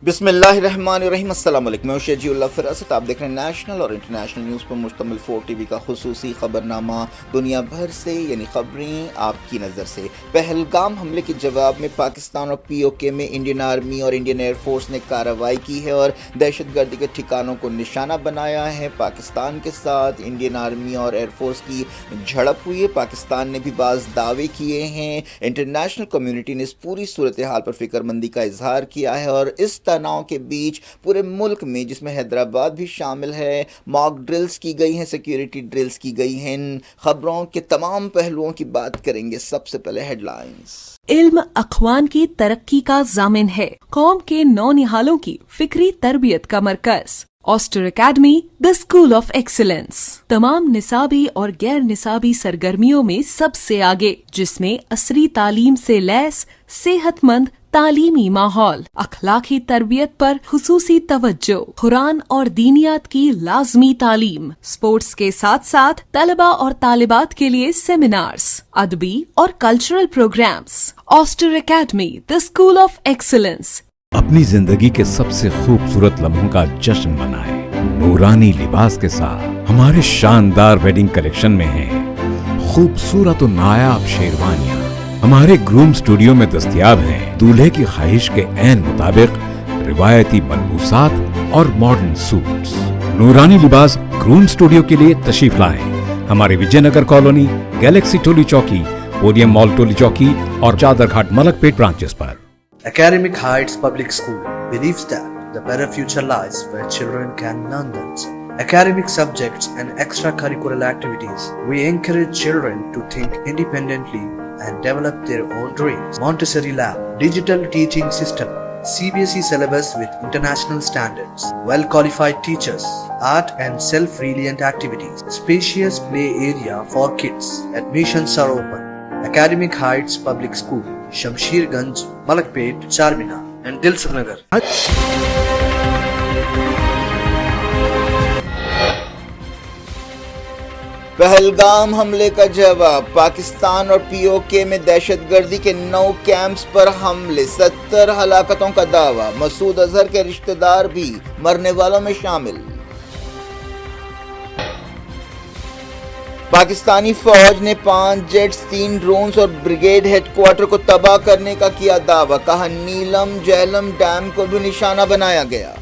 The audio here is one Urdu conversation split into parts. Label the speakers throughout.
Speaker 1: بسم اللہ الرحمن الرحیم۔ السلام علیکم، میں شجیع اللہ فراست۔ آپ دیکھ رہے ہیں نیشنل اور انٹرنیشنل نیوز پر مشتمل 4 ٹی وی کا خصوصی خبرنامہ دنیا بھر سے، یعنی خبریں آپ کی نظر سے۔ پہلگام حملے کے جواب میں پاکستان اور پی او کے میں انڈین آرمی اور انڈین ایئر فورس نے کارروائی کی ہے اور دہشت گردی کے ٹھکانوں کو نشانہ بنایا ہے۔ پاکستان کے ساتھ انڈین آرمی اور ایئر فورس کی جھڑپ ہوئی ہے۔ پاکستان نے بھی بعض دعوے کیے ہیں۔ انٹرنیشنل کمیونٹی نے اس پوری صورتحال پر فکر مندی کا اظہار کیا ہے اور اس تناؤ کے بیچ پورے ملک میں، جس میں حیدرآباد بھی شامل ہے، ماک ڈرلز کی گئی ہیں، سیکیورٹی ڈرلز کی گئی ہیں۔ ان خبروں کے تمام پہلوؤں کی بات کریں گے۔ سب سے پہلے ہیڈ لائنز۔
Speaker 2: علم اخوان کی ترقی کا ضامن ہے، قوم کے نونہالوں کی فکری تربیت کا مرکز۔ Aster academy, the school of excellence, تمام نصابی اور غیر نصابی سرگرمیوں میں سب سے آگے، جس میں عصری تعلیم سے لیس صحت مند تعلیمی ماحول، اخلاقی تربیت پر خصوصی توجہ، قرآن اور دینیات کی لازمی تعلیم، اسپورٹس کے ساتھ ساتھ طلبہ اور طالبات کے لیے سیمینارز، ادبی اور cultural programs. Aster academy, the school of excellence.
Speaker 3: اپنی زندگی کے سب سے خوبصورت لمحوں کا جشن منائیں نورانی لباس کے ساتھ۔ ہمارے شاندار ویڈنگ کلیکشن میں ہیں خوبصورت و نایاب شیروانیاں۔ ہمارے گروم اسٹوڈیو میں دستیاب ہیں دولہے کی خواہش کے عین مطابق روایتی ملبوسات اور ماڈرن سوٹس۔ نورانی لباس گروم اسٹوڈیو کے لیے تشریف لائیں ہمارے وجے Nagar colony, Galaxy Toli Chowki, podium مال ٹولی چوکی اور چادر گھاٹ ملک پیٹ branches per.
Speaker 4: Academic Heights Public School believes that the better future lies where children can learn them. Academic subjects and extracurricular activities. We encourage children to think independently and develop their own dreams. Montessori Lab, digital teaching system, CBSE syllabus with international standards, well-qualified teachers, art and self-reliant activities, spacious play area for kids. Admissions are open. Academic Heights Public School, Shamsher Ganj, Malakpet, Charminar and Dilsuk Nagar.
Speaker 1: Pahalgam حملے کا جواب۔ پاکستان اور پی او کے میں دہشت گردی کے 9 کیمپس پر حملے، 70 ہلاکتوں کا دعویٰ۔ مسعود اظہر کے رشتہ دار بھی مرنے والوں میں شامل۔ پاکستانی فوج نے 5 جیٹس، 3 ڈرونز اور بریگیڈ ہیڈ کوارٹر کو تباہ کرنے کا کیا دعویٰ۔ کہا نیلم جہلم ڈیم کو بھی نشانہ بنایا گیا۔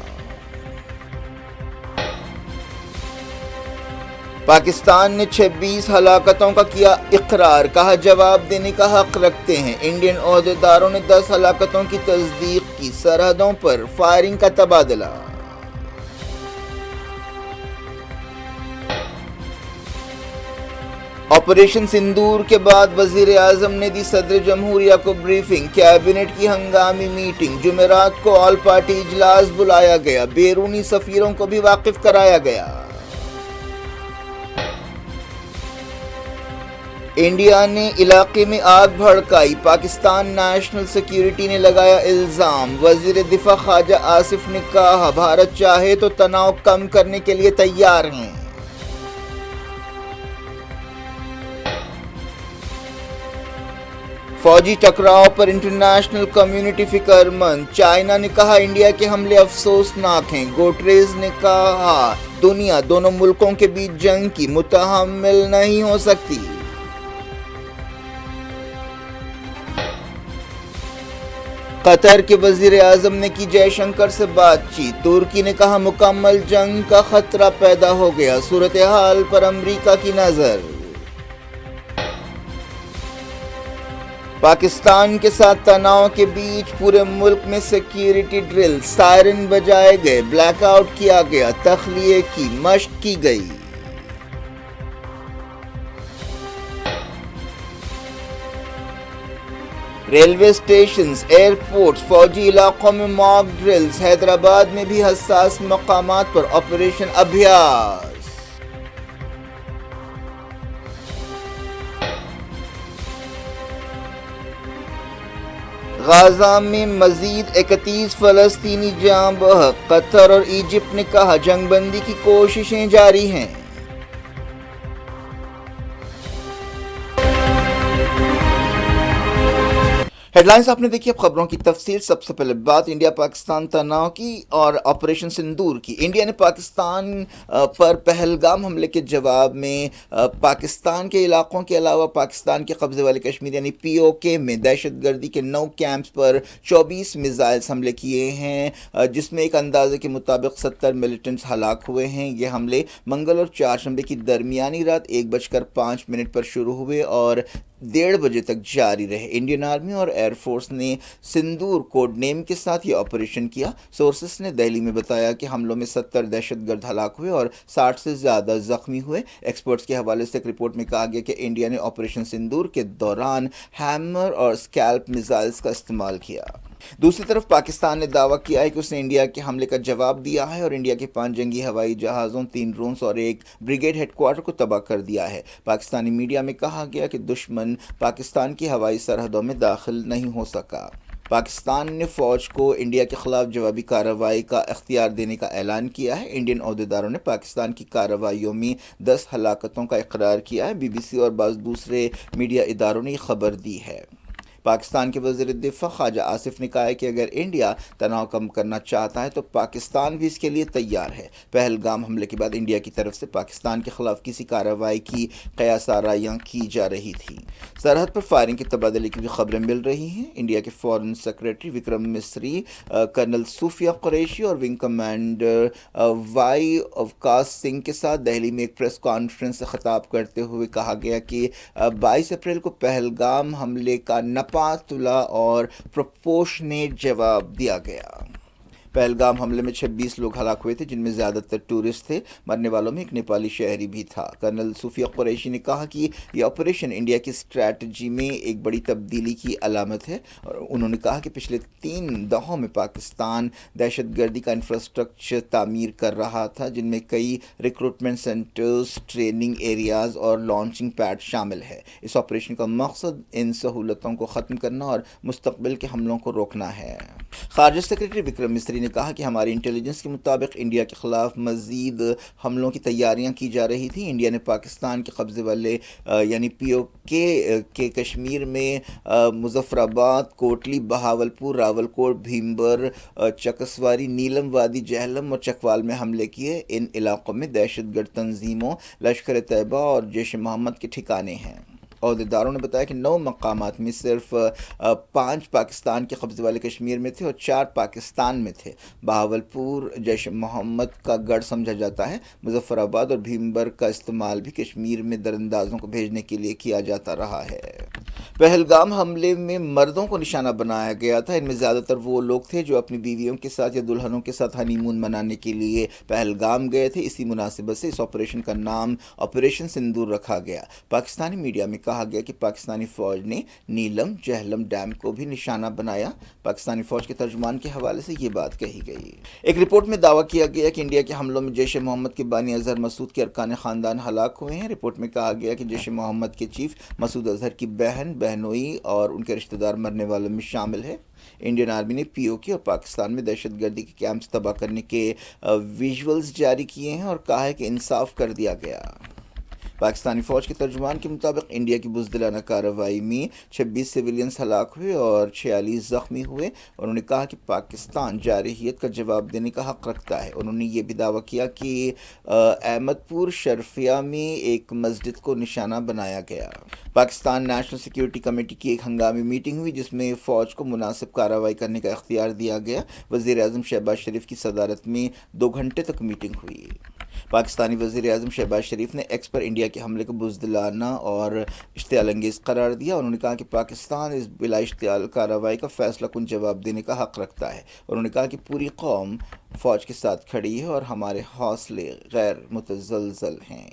Speaker 1: پاکستان نے 26 ہلاکتوں کا کیا اقرار۔ کہا جواب دینے کا حق رکھتے ہیں۔ انڈین عہدیداروں نے 10 ہلاکتوں کی تصدیق کی۔ سرحدوں پر فائرنگ کا تبادلہ۔ آپریشن سندور کے بعد وزیر اعظم نے دی صدر جمہوریہ کو بریفنگ۔ کیبنٹ کی ہنگامی میٹنگ۔ جمعرات کو آل پارٹی اجلاس بلایا گیا۔ بیرونی سفیروں کو بھی واقف کرایا گیا۔ انڈیا نے علاقے میں آگ بھڑکائی۔ پاکستان نیشنل سیکیورٹی نے لگایا الزام۔ وزیر دفاع خواجہ آصف نے کہا بھارت چاہے تو تناؤ کم کرنے کے لیے تیار ہیں۔ فوجی ٹکراؤ پر انٹرنیشنل کمیونٹی فکر مند۔ چائنا نے کہا انڈیا کے حملے افسوسناک ہیں۔ گوٹریز نے کہا دنیا دونوں ملکوں کے بیچ جنگ کی متحمل نہیں ہو سکتی۔ قطر کے وزیر اعظم نے کی جے شنکر سے بات چیت۔ ترکی نے کہا مکمل جنگ کا خطرہ پیدا ہو گیا۔ صورتحال پر امریکہ کی نظر۔ پاکستان کے ساتھ تناؤ کے بیچ پورے ملک میں سیکیورٹی ڈرل، سائرن بجائے گئے، بلیک آؤٹ کیا گیا، تخلیے کی مشق کی گئی۔ ریلوے اسٹیشنز، ایئرپورٹس، فوجی علاقوں میں ماک ڈرلز۔ حیدرآباد میں بھی حساس مقامات پر آپریشن ابھیاس۔ غزہ میں مزید 31 فلسطینی جاں بحق۔ قطر اور ایجپٹ نے کہا جنگ بندی کی کوششیں جاری ہیں۔ ہیڈ لائنز آپ نے دیکھی، اب خبروں کی تفصیل۔ سب سے پہلے بات انڈیا پاکستان تناؤ کی اور آپریشن سندور کی۔ انڈیا نے پاکستان پر پہلگام حملے کے جواب میں پاکستان کے علاقوں کے علاوہ پاکستان کے قبضے والے کشمیر یعنی POK میں دہشت گردی کے 9 کیمپس پر 24 میزائلز حملے کیے ہیں، جس میں ایک اندازے کے مطابق 70 ملیٹنٹس ہلاک ہوئے ہیں۔ یہ حملے منگل اور چہارشنبے کی درمیانی رات 1:05 پر شروع ہوئے اور 1:30 بجے تک جاری رہے۔ انڈین آرمی اور ایئر فورس نے سندور کوڈ نیم کے ساتھ یہ آپریشن کیا۔ سورسز نے دہلی میں بتایا کہ حملوں میں 70 دہشت گرد ہلاک ہوئے اور 60 سے زیادہ زخمی ہوئے۔ ایکسپرٹس کے حوالے سے ایک رپورٹ میں کہا گیا کہ انڈیا نے آپریشن سندور کے دوران ہیمر اور اسکیلپ میزائلز کا استعمال کیا۔ دوسری طرف پاکستان نے دعویٰ کیا ہے کہ اس نے انڈیا کے حملے کا جواب دیا ہے اور انڈیا کے 5 جنگی ہوائی جہازوں، 3 ڈرونز اور ایک بریگیڈ ہیڈ کوارٹر کو تباہ کر دیا ہے۔ پاکستانی میڈیا میں کہا گیا کہ دشمن پاکستان کی ہوائی سرحدوں میں داخل نہیں ہو سکا۔ پاکستان نے فوج کو انڈیا کے خلاف جوابی کارروائی کا اختیار دینے کا اعلان کیا ہے۔ انڈین عہدیداروں نے پاکستان کی کارروائیوں میں 10 ہلاکتوں کا اقرار کیا ہے۔ BBC اور بعض دوسرے میڈیا اداروں نے یہ خبر دی ہے۔ پاکستان کے وزیر دفاع خواجہ آصف نے کہا ہے کہ اگر انڈیا تناؤ کم کرنا چاہتا ہے تو پاکستان بھی اس کے لیے تیار ہے۔ پہلگام حملے کے بعد انڈیا کی طرف سے پاکستان کے خلاف کسی کارروائی کی قیاس آرائیاں کی جا رہی تھیں۔ سرحد پر فائرنگ کے تبادلے کی بھی خبریں مل رہی ہیں۔ انڈیا کے فارن سیکرٹری وکرم مسری، کرنل صوفیہ قریشی اور ونگ کمانڈر وائی اوقاس سنگھ کے ساتھ دہلی میں ایک پریس کانفرنس سے خطاب کرتے ہوئے کہا گیا کہ 22 اپریل کو پہلگام حملے کا نپاتلا اور پروپورشنیٹ جواب دیا گیا۔ پہلگام حملے میں 26 لوگ ہلاک ہوئے تھے، جن میں زیادہ تر ٹورسٹ تھے۔ مرنے والوں میں ایک نیپالی شہری بھی تھا۔ کرنل صوفیہ قریشی نے کہا کہ یہ آپریشن انڈیا کی اسٹریٹجی میں ایک بڑی تبدیلی کی علامت ہے، اور انہوں نے کہا کہ پچھلے 3 دہائیوں میں پاکستان دہشت گردی کا انفراسٹرکچر تعمیر کر رہا تھا، جن میں کئی ریکروٹمنٹ سینٹرز، ٹریننگ ایریاز اور لانچنگ پیڈ شامل ہے۔ اس آپریشن کا مقصد ان سہولتوں کو ختم کرنا اور مستقبل کے حملوں کو روکنا ہے۔ خارجہ سیکرٹری وکرم مسری نے کہا کہ ہماری انٹیلیجنس کے مطابق انڈیا کے خلاف مزید حملوں کی تیاریاں کی جا رہی تھیں۔ انڈیا نے پاکستان کے قبضے والے یعنی POK کے کشمیر میں مظفر آباد، کوٹلی، بہاولپور، راولکوٹ، بھیمبر، چکسواری، نیلم وادی، جہلم اور چکوال میں حملے کیے۔ ان علاقوں میں دہشت گرد تنظیموں، لشکر طیبہ اور جیش محمد کے ٹھکانے ہیں۔ عہدیداروں نے بتایا کہ 9 مقامات میں صرف 5 پاکستان کے قبضے والے کشمیر میں تھے اور 4 پاکستان میں تھے۔ بہاولپور جیش محمد کا گڑھ سمجھا جاتا ہے۔ مظفر آباد اور بھیمبر کا استعمال بھی کشمیر میں دراندازوں کو بھیجنے کے لیے کیا جاتا رہا ہے۔ پہلگام حملے میں مردوں کو نشانہ بنایا گیا تھا۔ ان میں زیادہ تر وہ لوگ تھے جو اپنی بیویوں کے ساتھ یا دلہنوں کے ساتھ ہنی مون منانے کے لیے پہلگام گئے تھے۔ اسی مناسبت سے اس آپریشن کا نام آپریشن سندور رکھا گیا۔ پاکستانی میڈیا میں کہا گیا کہ پاکستانی فوج نے نیلم جہلم ڈیم کو بھی نشانہ بنایا۔ پاکستانی فوج کے ترجمان کے حوالے سے یہ بات کہی گئی۔ ایک رپورٹ میں دعویٰ کیا گیا کہ انڈیا کے حملوں میں جیش محمد کے بانی اظہر مسعود کے ارکان خاندان ہلاک ہوئے ہیں۔ رپورٹ میں کہا گیا کہ جیش محمد کے چیف مسعود اظہر کی بہن، بہنوئی اور ان کے رشتہ دار مرنے والوں میں شامل ہے۔ انڈین آرمی نے POK اور پاکستان میں دہشت گردی کے کیمپس تباہ کرنے کے ویژولز جاری کیے ہیں اور کہا ہے کہ انصاف کر دیا گیا۔ پاکستانی فوج کے ترجمان کے مطابق انڈیا کی بزدلانہ کارروائی میں 26 سویلینز ہلاک ہوئے اور 46 زخمی ہوئے۔ انہوں نے کہا کہ پاکستان جارحیت کا جواب دینے کا حق رکھتا ہے۔ انہوں نے یہ بھی دعویٰ کیا کہ احمد پور شرفیہ میں ایک مسجد کو نشانہ بنایا گیا۔ پاکستان نیشنل سیکیورٹی کمیٹی کی ایک ہنگامی میٹنگ ہوئی جس میں فوج کو مناسب کارروائی کرنے کا اختیار دیا گیا۔ وزیر اعظم شہباز شریف کی صدارت میں 2 گھنٹے تک میٹنگ ہوئی۔ پاکستانی وزیر اعظم شہباز شریف نے ایکس پر انڈیا کے حملے کو بزدلانہ اور اشتعال انگیز قرار دیا۔ انہوں نے کہا کہ پاکستان اس بلا اشتعال کارروائی کا فیصلہ کن جواب دینے کا حق رکھتا ہے۔ انہوں نے کہا کہ پوری قوم فوج کے ساتھ کھڑی ہے اور ہمارے حوصلے غیر متزلزل ہیں۔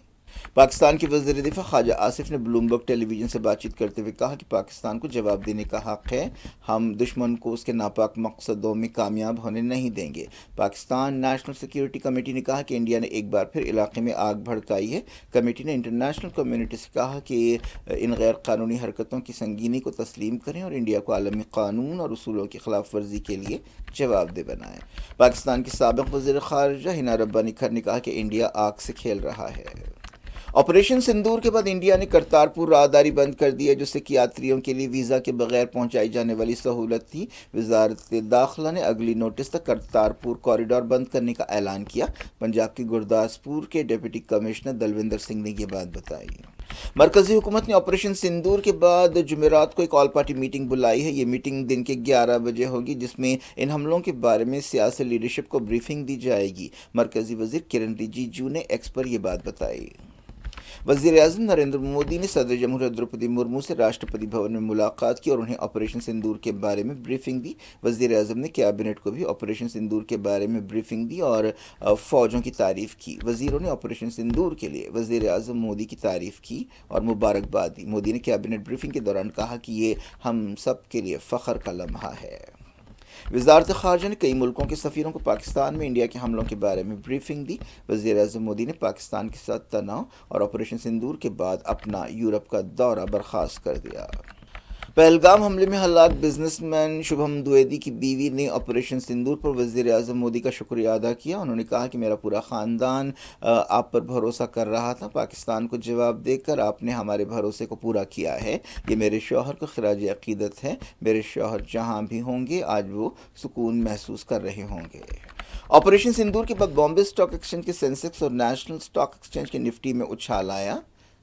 Speaker 1: پاکستان کے وزیر دفاع خواجہ آصف نے بلومبرگ ٹیلی ویژن سے بات چیت کرتے ہوئے کہا کہ پاکستان کو جواب دینے کا حق ہے۔ ہم دشمن کو اس کے ناپاک مقصدوں میں کامیاب ہونے نہیں دیں گے۔ پاکستان نیشنل سیکیورٹی کمیٹی نے کہا کہ انڈیا نے ایک بار پھر علاقے میں آگ بھڑکائی ہے۔ کمیٹی نے انٹرنیشنل کمیونٹی سے کہا کہ ان غیر قانونی حرکتوں کی سنگینی کو تسلیم کریں اور انڈیا کو عالمی قانون اور اصولوں کی خلاف ورزی کے لیے جواب دہ بنائیں۔ پاکستان کے سابق وزیر خارجہ ہنا ربانی کھر نے کہا کہ انڈیا آگ سے کھیل رہا ہے۔ آپریشن سندور کے بعد انڈیا نے کرتارپور راہداری بند کر دی ہے، جو سکھ یاتریوں کے لیے ویزا کے بغیر پہنچائی جانے والی سہولت تھی۔ وزارت داخلہ نے اگلی نوٹس تک کرتارپور کوریڈور بند کرنے کا اعلان کیا۔ پنجاب کے گرداسپور کے ڈپٹی کمشنر دلوندر سنگھ نے یہ بات بتائی۔ مرکزی حکومت نے آپریشن سندور کے بعد جمعرات کو ایک آل پارٹی میٹنگ بلائی ہے۔ یہ میٹنگ دن کے 11 بجے ہوگی، جس میں ان حملوں کے بارے میں سیاسی لیڈرشپ کو بریفنگ دی جائے گی۔ مرکزی وزیر کرن رجیجو نے ایکس پر یہ بات بتائی۔ وزیر اعظم نریندر مودی نے صدر جمہوریہ دروپدی مرمو سے راشٹرپتی بھون میں ملاقات کی اور انہیں آپریشن سندور کے بارے میں بریفنگ دی۔ وزیر اعظم نے کیبنٹ کو بھی آپریشن سندور کے بارے میں بریفنگ دی اور فوجوں کی تعریف کی۔ وزیروں نے آپریشن سندور کے لیے وزیر اعظم مودی کی تعریف کی اور مبارکباد دی۔ مودی نے کیبنٹ بریفنگ کے دوران کہا کہ یہ ہم سب کے لیے فخر کا لمحہ ہے۔ وزارت خارجہ نے کئی ملکوں کے سفیروں کو پاکستان میں انڈیا کے حملوں کے بارے میں بریفنگ دی۔ وزیر اعظم مودی نے پاکستان کے ساتھ تناؤ اور آپریشن سندور کے بعد اپنا یورپ کا دورہ برخاست کر دیا۔ پہلگام حملے میں ہلاک بزنس مین شبھم دویدی کی بیوی نے آپریشن سندور پر وزیر اعظم مودی کا شکریہ ادا کیا۔ انہوں نے کہا کہ میرا پورا خاندان آپ پر بھروسہ کر رہا تھا۔ پاکستان کو جواب دے کر آپ نے ہمارے بھروسے کو پورا کیا ہے۔ یہ میرے شوہر کو خراج عقیدت ہے۔ میرے شوہر جہاں بھی ہوں گے آج وہ سکون محسوس کر رہے ہوں گے۔ آپریشن سندور کے بعد بامبے اسٹاک ایکسچینج کے سینسیکس اور نیشنل اسٹاک ایکسچینج کے نفٹی میں اچھال آیا۔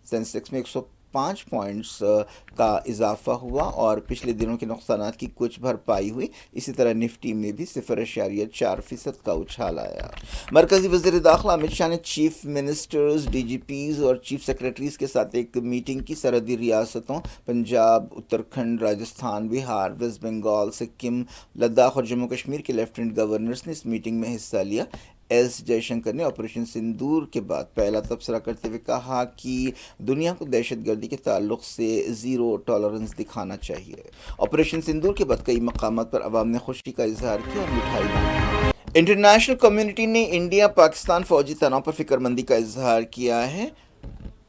Speaker 1: سینسیکس میں 105 پوائنٹس کا اضافہ ہوا اور پچھلے دنوں کے نقصانات کی کچھ بھرپائی ہوئی۔ اسی طرح نفٹی میں بھی 0.4% کا اچھال آیا۔ مرکزی وزیر داخلہ امت شاہ نے chief ministers, D G Ps اور چیف سیکرٹریز کے ساتھ ایک میٹنگ کی۔ سرحدی ریاستوں پنجاب، اتراکھنڈ، راجستھان، بہار، ویسٹ بنگال، سکم، لداخ اور جموں کشمیر کے لیفٹننٹ گورنرز نے اس میٹنگ میں حصہ لیا۔ ایس جے شنکر نے آپریشن سندور کے بعد پہلا تبصرہ کرتے ہوئے کہا کہ دنیا کو دہشت گردی کے تعلق سے زیرو ٹالرنس دکھانا چاہیے۔ آپریشن سندور کے بعد کئی مقامات پر عوام نے خوشی کا اظہار کیا اور مٹھائی بانٹی۔ انٹرنیشنل کمیونٹی نے انڈیا پاکستان فوجی تناؤ پر فکر مندی کا اظہار کیا ہے۔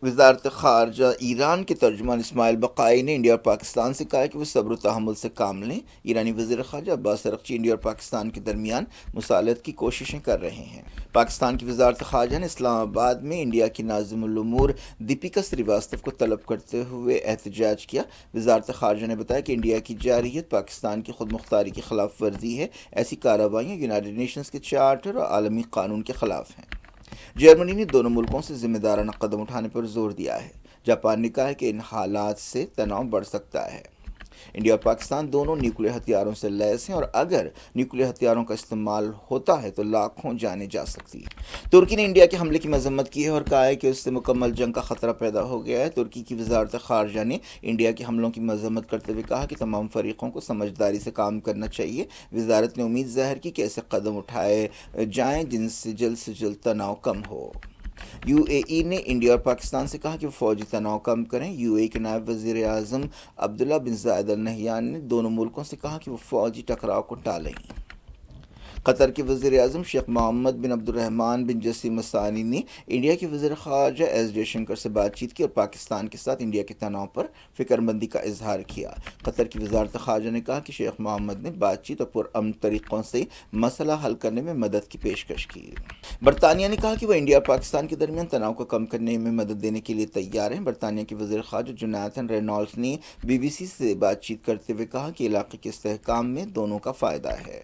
Speaker 1: وزارت خارجہ ایران کے ترجمان اسماعیل بقائی نے انڈیا اور پاکستان سے کہا کہ وہ صبر و تحمل سے کام لیں۔ ایرانی وزیر خارجہ عباس ارغچی انڈیا اور پاکستان کے درمیان مصالحت کی کوششیں کر رہے ہیں۔ پاکستان کی وزارت خارجہ نے اسلام آباد میں انڈیا کی ناظم الامور دیپیکا سریواستو کو طلب کرتے ہوئے احتجاج کیا۔ وزارت خارجہ نے بتایا کہ انڈیا کی جارحیت پاکستان کی خود مختاری کی خلاف ورزی ہے۔ ایسی کارروائیاں یونائیٹڈ نیشنز کے چارٹر اور عالمی قانون کے خلاف ہیں۔ جرمنی نے دونوں ملکوں سے ذمہ دارانہ قدم اٹھانے پر زور دیا ہے۔ جاپان نے کہا ہے کہ ان حالات سے تناؤ بڑھ سکتا ہے۔ انڈیا اور پاکستان دونوں نیوکلیئر ہتھیاروں سے لیس ہیں اور اگر نیوکلیئر ہتھیاروں کا استعمال ہوتا ہے تو لاکھوں جانیں جا سکتی ہیں۔ ترکی نے انڈیا کے حملے کی مذمت کی ہے اور کہا ہے کہ اس سے مکمل جنگ کا خطرہ پیدا ہو گیا ہے۔ ترکی کی وزارت خارجہ نے انڈیا کے حملوں کی مذمت کرتے ہوئے کہا کہ تمام فریقوں کو سمجھداری سے کام کرنا چاہیے۔ وزارت نے امید ظاہر کی کہ ایسے قدم اٹھائے جائیں جن سے جلد تناؤ کم ہو۔ یو اے ای نے انڈیا اور پاکستان سے کہا کہ وہ فوجی تناؤ کم کریں۔ یو اے ای کے نائب وزیر اعظم عبداللہ بن زائد ال نہیان نے دونوں ملکوں سے کہا کہ وہ فوجی ٹکراؤ کو ٹالیں۔ قطر کے وزیر اعظم شیخ محمد بن عبد الرحمن بن جسیم الثانی نے انڈیا کے وزیر خارجہ ایس جے شنکر سے بات چیت کی اور پاکستان کے ساتھ انڈیا کے تناؤ پر فکر مندی کا اظہار کیا۔ قطر کی وزارت خارجہ نے کہا کہ شیخ محمد نے بات چیت اور پرامن طریقوں سے مسئلہ حل کرنے میں مدد کی پیشکش کی۔ برطانیہ نے کہا کہ وہ انڈیا اور پاکستان کے درمیان تناؤ کو کم کرنے میں مدد دینے کے لیے تیار ہیں۔ برطانیہ کے وزیر خارجہ جوناتھن رینالڈس نے بی بی سی سے بات چیت کرتے ہوئے کہا کہ علاقے کے استحکام میں دونوں کا فائدہ ہے۔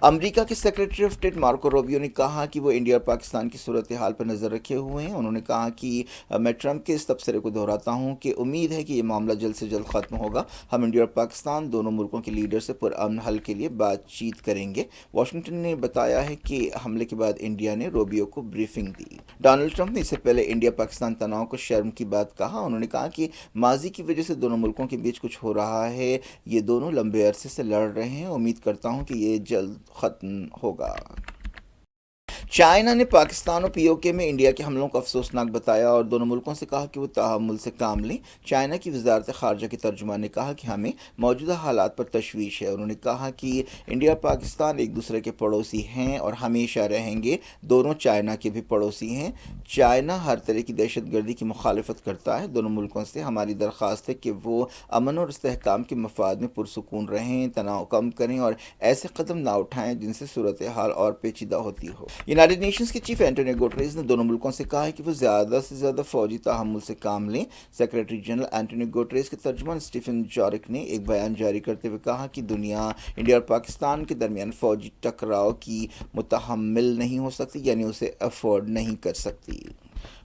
Speaker 1: امریکہ کے secretary of state Marco Rubio نے کہا کہ وہ انڈیا اور پاکستان کی صورتحال پر نظر رکھے ہوئے ہیں۔ انہوں نے کہا کہ میں ٹرمپ کے اس تبصرے کو دہراتا ہوں کہ امید ہے کہ یہ معاملہ جلد سے جلد ختم ہوگا۔ ہم انڈیا اور پاکستان دونوں ملکوں کے لیڈر سے پرامن حل کے لیے بات چیت کریں گے۔ واشنگٹن نے بتایا ہے کہ حملے کے بعد انڈیا نے روبیو کو بریفنگ دی۔ ڈونلڈ ٹرمپ نے اس سے پہلے انڈیا پاکستان تناؤ کو شرم کی بات کہا۔ انہوں نے کہا کہ ماضی کی وجہ سے دونوں ملکوں کے بیچ کچھ ہو رہا ہے۔ یہ دونوں لمبے عرصے سے لڑ رہے ہیں۔ امید کرتا ہوں کہ یہ جلد ختم ہوگا۔ چائنا نے پاکستان اور پی او کے میں انڈیا کے حملوں کو افسوسناک بتایا اور دونوں ملکوں سے کہا کہ وہ تحمل سے کام لیں۔ چائنا کی وزارت خارجہ کے ترجمان نے کہا کہ ہمیں موجودہ حالات پر تشویش ہے۔ انہوں نے کہا کہ انڈیا اور پاکستان ایک دوسرے کے پڑوسی ہیں اور ہمیشہ رہیں گے۔ دونوں چائنا کے بھی پڑوسی ہیں۔ چائنا ہر طرح کی دہشت گردی کی مخالفت کرتا ہے۔ دونوں ملکوں سے ہماری درخواست ہے کہ وہ امن اور استحکام کے مفاد میں پرسکون رہیں، تناؤ کم کریں اور ایسے قدم نہ اٹھائیں جن سے صورتحال اور پیچیدہ ہوتی ہو۔ یونائٹڈ نیشنز کے چیف اینٹونیو گوٹریز نے دونوں ملکوں سے کہا ہے کہ وہ زیادہ سے زیادہ فوجی تحمل سے کام لیں۔ سیکریٹری جنرل اینٹونیو گوٹریز کے ترجمان اسٹیفن جارک نے ایک بیان جاری کرتے ہوئے کہا کہ دنیا انڈیا اور پاکستان کے درمیان فوجی ٹکراؤ کی متحمل نہیں ہو سکتی، یعنی اسے افورڈ نہیں کر سکتی۔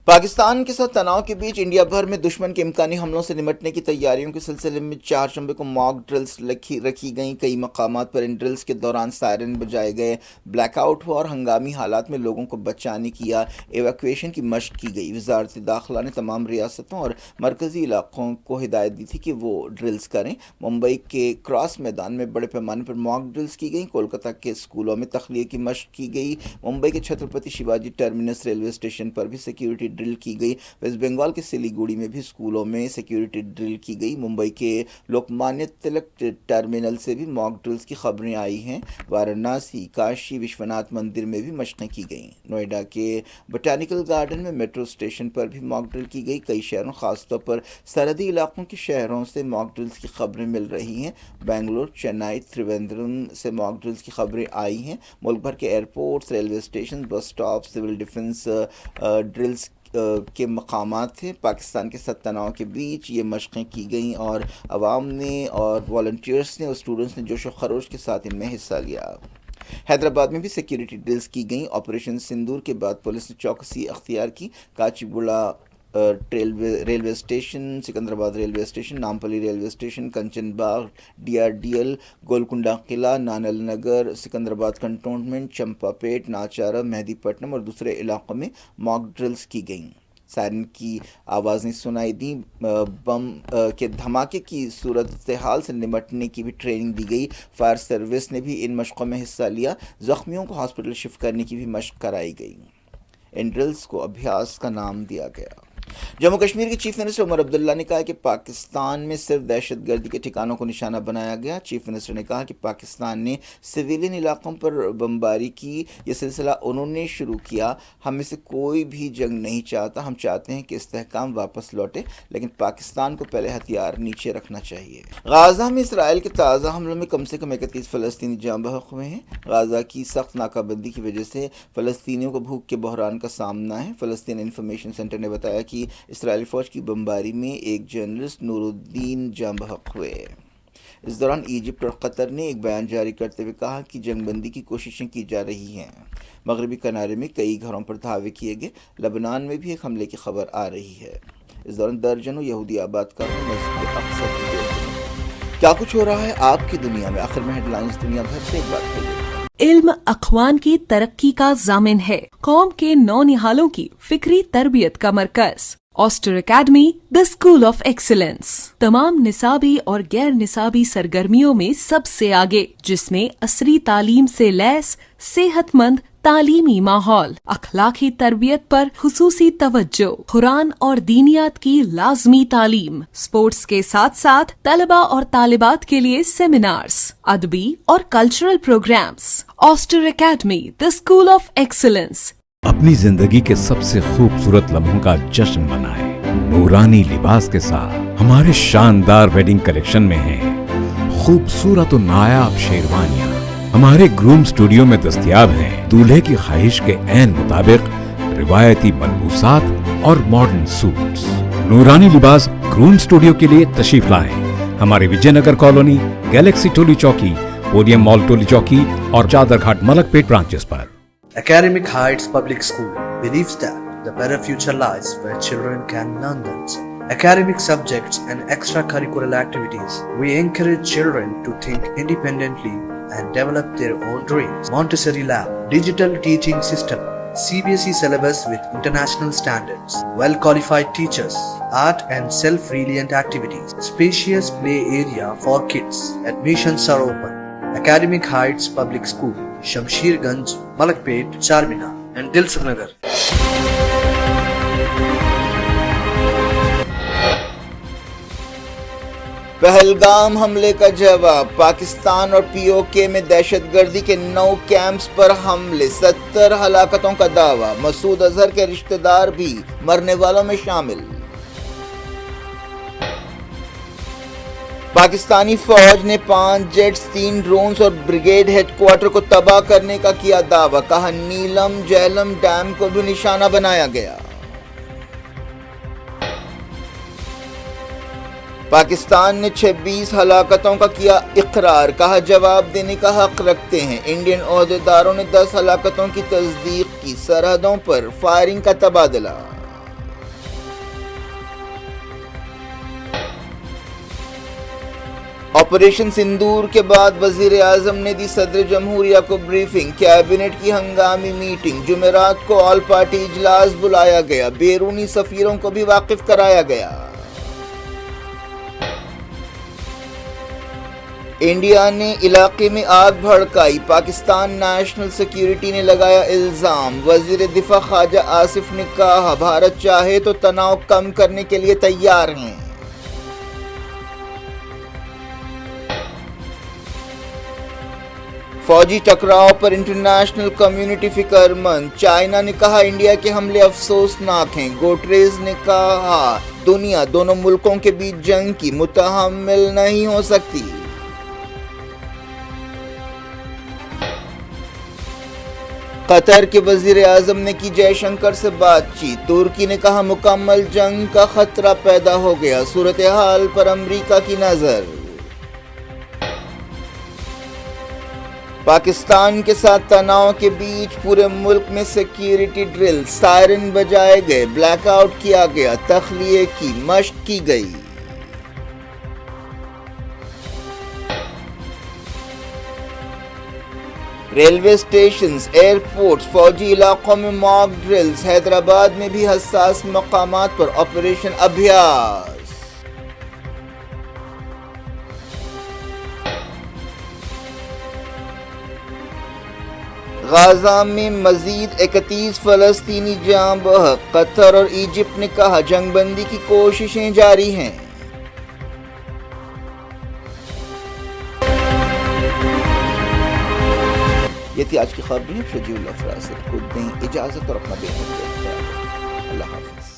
Speaker 1: پاکستان کے ساتھ تناؤ کے بیچ انڈیا بھر میں دشمن کے امکانی حملوں سے نمٹنے کی تیاریوں کے سلسلے میں 4 شنبے کو موک ڈرلز رکھی گئیں۔ کئی مقامات پر ان ڈرلز کے دوران سائرن بجائے گئے، بلیک آؤٹ ہوا اور ہنگامی حالات میں لوگوں کو بچانے کی یا ایویکویشن کی مشق کی گئی۔ وزارت داخلہ نے تمام ریاستوں اور مرکزی علاقوں کو ہدایت دی تھی کہ وہ ڈرلز کریں۔ ممبئی کے کراس میدان میں بڑے پیمانے پر موک ڈرلز کی گئیں۔ کولکتہ کے اسکولوں میں تخلیے کی مشق کی گئی۔ ممبئی کے Chhatrapati Shivaji terminus railway station پر بھی سیکیورٹی ڈرل کی گئی۔ ویسٹ بنگال کے سلی گوڑی میں بھی اسکولوں میں سیکیورٹی ڈرل کی گئی۔ ممبئی کے لوکمانیہ تلک ٹرمینل سے بھی موک ڈرلز کی خبریں آئی ہیں۔ وارانسی، کاشی وشوناتھ مندر میں بھی مشقیں کی گئیں۔ نوئیڈا کے بوٹینیکل گارڈن میں میٹرو اسٹیشن پر بھی موک ڈرل کی گئی۔ کئی شہروں، خاص طور پر سرحدی علاقوں کے شہروں سے موک ڈرلز کی خبریں مل رہی ہیں۔ بنگلور، چنئی، تریویندرم سے موک ڈرلز کی خبریں آئی ہیں۔ ملک بھر کے airports, railway station, bus stop, civil defence drills کے مقامات تھے۔ پاکستان کے ساتھ تناؤ کے بیچ یہ مشقیں کی گئیں اور عوام نے اور والنٹیئرس نے اور اسٹوڈنٹس نے جوش و خروش کے ساتھ ان میں حصہ لیا۔ حیدرآباد میں بھی سیکیورٹی ڈرلز کی گئیں۔ آپریشن سندور کے بعد پولیس نے چوکسی اختیار کی۔ Kachiguda railway station, Secunderabad railway station, Nampally railway station, Kanchan Bagh, DRDL، Golconda قلعہ، Nanal Nagar, Secunderabad cantonment, Champapet, Nacharam, Mehdipatnam اور دوسرے علاقوں میں موک ڈرلز کی گئیں۔ سائرن کی آوازیں سنائی دیں۔ بم کے دھماکے کی صورتحال سے نمٹنے کی بھی ٹریننگ دی گئی۔ فائر سروس نے بھی ان مشقوں میں حصہ لیا۔ زخمیوں کو ہاسپٹل شفٹ کرنے کی بھی مشق کرائی گئی۔ ان ڈرلز کو ابھیاس کا نام دیا گیا۔ جموں کشمیر کے چیف منسٹر عمر عبداللہ نے کہا کہ پاکستان میں صرف دہشت گردی کے ٹھکانوں کو نشانہ بنایا گیا۔ چیف منسٹر نے کہا کہ پاکستان نے سویلین علاقوں پر بمباری کی، یہ سلسلہ انہوں نے شروع کیا۔ ہم میں سے کوئی بھی جنگ نہیں چاہتا، ہم چاہتے ہیں کہ استحکام واپس لوٹے، لیکن پاکستان کو پہلے ہتھیار نیچے رکھنا چاہیے۔ غازہ میں اسرائیل کے تازہ حملوں میں کم سے کم 31 فلسطینی جاں بحق ہوئے ہیں۔ غازہ کی سخت ناکہ بندی کی وجہ سے فلسطینیوں کو بھوک کے بحران کا سامنا ہے۔ فلسطین انفارمیشن سینٹر نے بتایا کہ اسرائیلی فوج کی بمباری میں ایک جرنلسٹ نور الدین جاں بحق ہوئے۔ اس دوران ایجپٹ اور قطر نے ایک بیان جاری کرتے ہوئے کہا کہ جنگ بندی کی کوششیں کی جا رہی ہیں۔ مغربی کنارے میں کئی گھروں پر دھاوے کیے گئے۔ لبنان میں بھی ایک حملے کی خبر آ رہی ہے۔ اس دوران درجنوں یہودی آباد کاروں نے مسجد اقصی کی گئی۔ کیا کچھ ہو رہا ہے آپ کی دنیا میں؟ آخر میں ہیڈ لائنز دنیا بھر سے ایک بات کہیے۔
Speaker 2: علم اخوان کی ترقی کا ضامن ہے، قوم کے نونہالوں کی فکری تربیت کا مرکز۔ Aster academy, the school of excellence, تمام نصابی اور غیر نصابی سرگرمیوں میں سب سے آگے، جس میں عصری تعلیم سے لیس صحت مند تعلیمی ماحول، اخلاقی تربیت پر خصوصی توجہ، قرآن اور دینیات کی لازمی تعلیم، اسپورٹس کے ساتھ ساتھ طلبہ اور طالبات کے لیے سیمینارز، ادبی اور cultural programs. Aster academy, the school of excellence.
Speaker 3: اپنی زندگی کے سب سے خوبصورت لمحوں کا جشن منائیں نورانی لباس کے ساتھ۔ ہمارے شاندار ویڈنگ کلیکشن میں ہیں خوبصورت و نایاب شیروانیاں۔ ہمارے گروم اسٹوڈیو میں دستیاب ہیں دولہے کی خواہش کے عین مطابق روایتی ملبوسات اور ماڈرن سوٹس۔ نورانی لباس گروم اسٹوڈیو کے لیے تشریف لائیں۔ ہمارے وجے نگر کالونی، گیلیکسی ٹولی چوکی، پودیم مال ٹولی چوکی اور چادر گھاٹ ملک پیٹ branches per.
Speaker 4: Academic Heights Public School believes that the better future lies where children can learn them. Academic subjects and extracurricular activities. We encourage children to think independently and develop their own dreams. Montessori Lab, digital teaching system, CBSE syllabus with international standards, well-qualified teachers, art and self-reliant activities, spacious play area for kids. Admissions are open. Academic Heights Public School, Shamsher Ganj, Malakpet, Charminar and Dilsukh Nagar.
Speaker 1: Pahalgam حملے کا جواب۔ پاکستان اور POK میں دہشت گردی کے 9 کیمپس پر حملے، 70 ہلاکتوں کا دعویٰ۔ مسعود اظہر کے رشتہ دار بھی مرنے والوں میں شامل۔ پاکستانی فوج نے 5 جیٹس 3 ڈرونز اور بریگیڈ ہیڈ کوارٹر کو تباہ کرنے کا کیا دعویٰ، کہا نیلم جہلم ڈیم کو بھی نشانہ بنایا گیا۔ پاکستان نے 26 ہلاکتوں کا کیا اقرار، کہا جواب دینے کا حق رکھتے ہیں۔ انڈین عہدیداروں نے 10 ہلاکتوں کی تصدیق کی۔ سرحدوں پر فائرنگ کا تبادلہ۔ آپریشن سندور کے بعد وزیر اعظم نے دی صدر جمہوریہ کو بریفنگ، کیبنٹ کی ہنگامی میٹنگ، جمعرات کو آل پارٹی اجلاس بلایا گیا، بیرونی سفیروں کو بھی واقف کرایا گیا۔ انڈیا نے علاقے میں آگ بھڑکائی، پاکستان نیشنل سیکیورٹی نے لگایا الزام۔ وزیر دفاع خواجہ آصف نے کہا بھارت چاہے تو تناؤ کم کرنے کے لیے تیار ہیں۔ فوجی ٹکراؤ پر انٹرنیشنل کمیونٹی فکر مند، چائنا نے کہا انڈیا کے حملے افسوسناک ہیں۔ گوٹریز نے کہا دنیا دونوں ملکوں کے بیچ جنگ کی متحمل نہیں ہو سکتی۔ قطر کے وزیر اعظم نے کی جے شنکر سے بات چیت، ترکی نے کہا مکمل جنگ کا خطرہ پیدا ہو گیا، صورتحال پر امریکہ کی نظر۔ پاکستان کے ساتھ تناؤ کے بیچ پورے ملک میں سیکیورٹی ڈرل، سائرن بجائے گئے، بلیک آؤٹ کیا گیا، تخلیے کی مشق کی گئی۔ ریلوے اسٹیشنز، ایئرپورٹس، فوجی علاقوں میں ماک ڈرلز، حیدرآباد میں بھی حساس مقامات پر آپریشن ابھیاس۔ غزہ میں مزید 31 فلسطینی جاں بحق، قطر اور ایجپٹ نے کہا جنگ بندی کی کوششیں جاری ہیں۔ یہ تھی آج کی خبریں۔ شجیع اللہ فراست کو دیں اجازت اور اپنا بے خیال رکھیں۔ اللہ حافظ۔